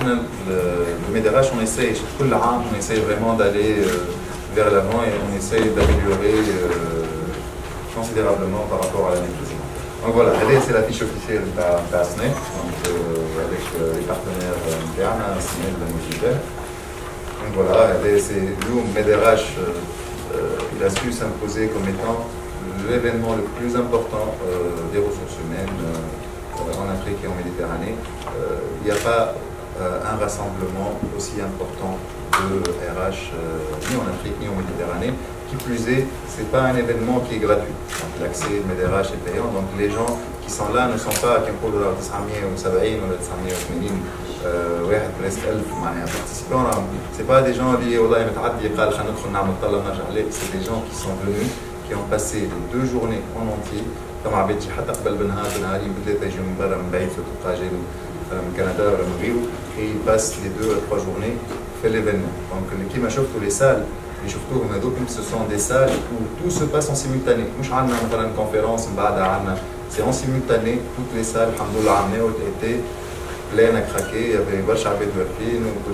le MEDRH, on essaye, tout le an, on essaye vraiment d'aller vers l'avant et on essaye d'améliorer considérablement par rapport à l'année précédente. Donc voilà, c'est la fiche officielle d'ASNE, avec les partenaires internes, ASNE de la Mojibel. Donc voilà, c'est nous, MEDRH, il a su s'imposer comme étant l'événement le plus important des ressources humaines en Afrique et en Méditerranée. Il n'y a pas un rassemblement aussi important de RH ni en Afrique ni en Méditerranée. Qui plus est, ce n'est pas un événement qui est gratuit. L'accès MEDRH est payant, donc les gens qui sont là ne sont pas qui ont $970 ou 980 واحد بريسك 1000 معناها participants. C'est pas des gens اللي والله متعدي قال خلينا ندخل نعمل طلة ونرجع عليه. C'est des gens qui sont venus, qui ont passé les 2 journées en entier. كما عبيتي حتى قبل بنهارين بثلاثة يجوا من برا من بعيد تلقى جاي من كندا ولا من غيره. Ils passent les 2 à 3 journées fait l'événement. Donc كيما شفتوا les salles اللي شفتوهم هذوك ce sont des salles où tout se passe en simultané. مش عندنا مثلا conférence من بعدها عندنا c'est en simultané toutes les salles الحمد لله عملوا été pleine à craquer, il y avait Bacha Abed Werfi, nous, donc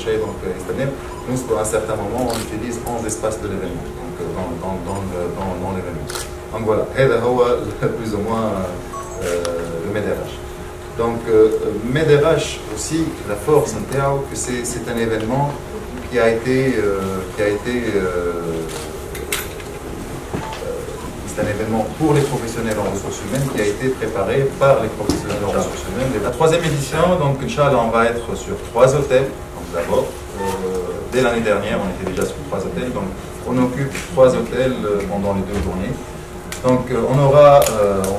nous, pour un certain moment, on utilise 11 espaces de l'événement, donc dans l'événement. Donc voilà, c'est plus ou moins le MEDRH. Donc, MEDRH aussi, la force, que c'est un événement qui a été c'est un événement pour les professionnels en ressources humaines qui a été préparé par les professionnels en ressources humaines. La 3e édition, donc Inch'Allah, on va être sur 3 hôtels. D'abord, dès l'année dernière, on était déjà sur 3 hôtels. Donc, on occupe 3 hôtels pendant les 2 journées. Donc, on aura,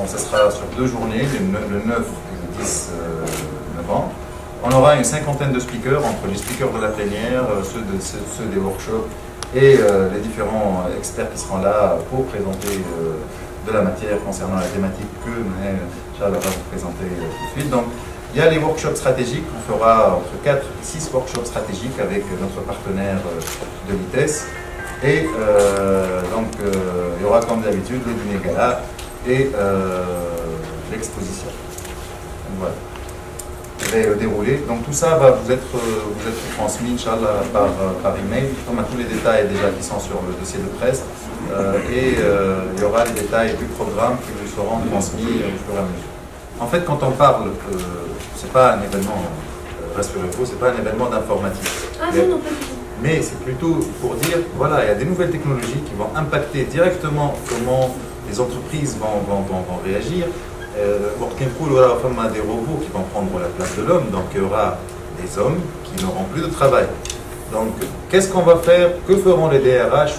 ça sera sur 2 journées, le 9 et le 10 novembre. On aura une 50aine de speakers, entre les speakers de la plénière, ceux des workshops, et les différents experts qui seront là pour présenter de la matière concernant la thématique que Charles va vous présenter tout de suite. Donc, il y a les workshops stratégiques, on fera entre 4 et 6 workshops stratégiques avec notre partenaire de l'ITES. Et donc, il y aura comme d'habitude le dîner gala et l'exposition. Voilà. Dérouler. Donc tout ça va vous être transmis, Inch'Allah, par email, comme à tous les détails déjà qui sont sur le dossier de presse. Et il y aura les détails du programme qui vous seront transmis au fur et à mesure. En fait, quand on parle, c'est pas un événement, rassurez-vous, c'est pas un événement d'informatique. Ah non, non, pas du tout. Mais c'est plutôt pour dire, voilà, il y a des nouvelles technologies qui vont impacter directement comment les entreprises vont réagir. Il y aura des robots qui vont prendre la place de l'homme, donc il y aura des hommes qui n'auront plus de travail. Donc, qu'est-ce qu'on va faire? Que feront les DRH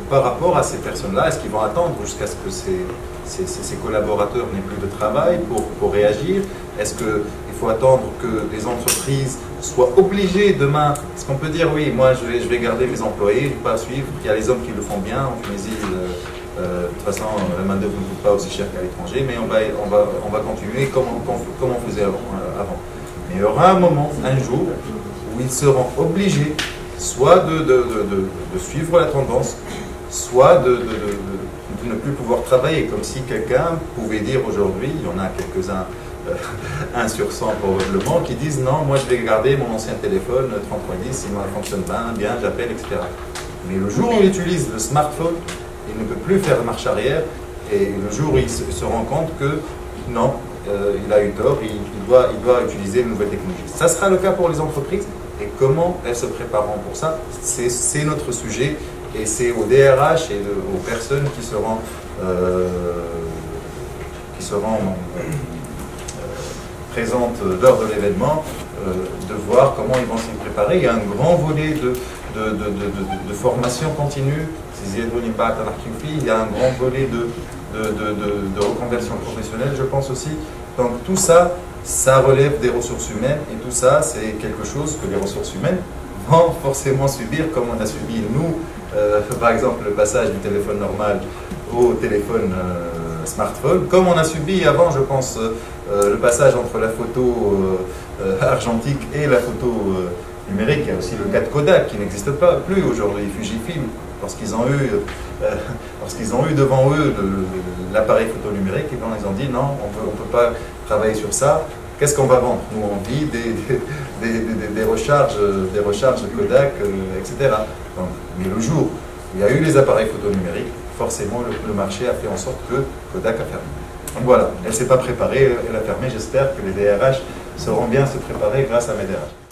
par rapport à ces personnes-là? Est-ce qu'ils vont attendre jusqu'à ce que ces collaborateurs n'aient plus de travail pour réagir? Est-ce qu'il faut attendre que les entreprises soient obligées demain? Est-ce qu'on peut dire, oui, moi je vais garder mes employés, je ne vais pas suivre, il y a les hommes qui le font bien, en Tunisie, de toute façon, la main-d'œuvre ne coûte pas aussi cher qu'à l'étranger, mais on va continuer comme on faisait avant. Mais il y aura un moment, un jour, où ils seront obligés soit de suivre la tendance, soit de ne plus pouvoir travailler, comme si quelqu'un pouvait dire aujourd'hui, il y en a quelques-uns, 1 sur 100 probablement, qui disent non, moi je vais garder mon ancien téléphone 3310, sinon il fonctionne bien, j'appelle, etc. Mais le jour où il utilise le smartphone, il ne peut plus faire marche arrière, et le jour où il se rend compte que non, il a eu tort, il doit utiliser une nouvelle technologie. Ça sera le cas pour les entreprises, et comment elles se prépareront pour ça, c'est notre sujet, et c'est aux DRH et aux personnes qui seront présentes lors de l'événement de voir comment ils vont s'y préparer. Il y a un grand volet de formation continue. Il y a un grand volet de reconversion professionnelle, je pense aussi. Donc tout ça, ça relève des ressources humaines, et tout ça, c'est quelque chose que les ressources humaines vont forcément subir, comme on a subi nous, par exemple le passage du téléphone normal au téléphone smartphone, comme on a subi avant, je pense, le passage entre la photo argentique et la photo numérique. Il y a aussi le cas de Kodak qui n'existe plus aujourd'hui, Fujifilm, lorsqu'ils ont eu devant eux l'appareil photo numérique, et quand ils ont dit non, on ne peut pas travailler sur ça, qu'est-ce qu'on va vendre? Nous, on vit des recharges Kodak, etc. Donc, mais le jour où il y a eu les appareils photo numériques, forcément, le marché a fait en sorte que Kodak a fermé. Donc voilà, elle ne s'est pas préparée, elle a fermé. J'espère que les DRH sauront bien se préparer grâce à mes DRH.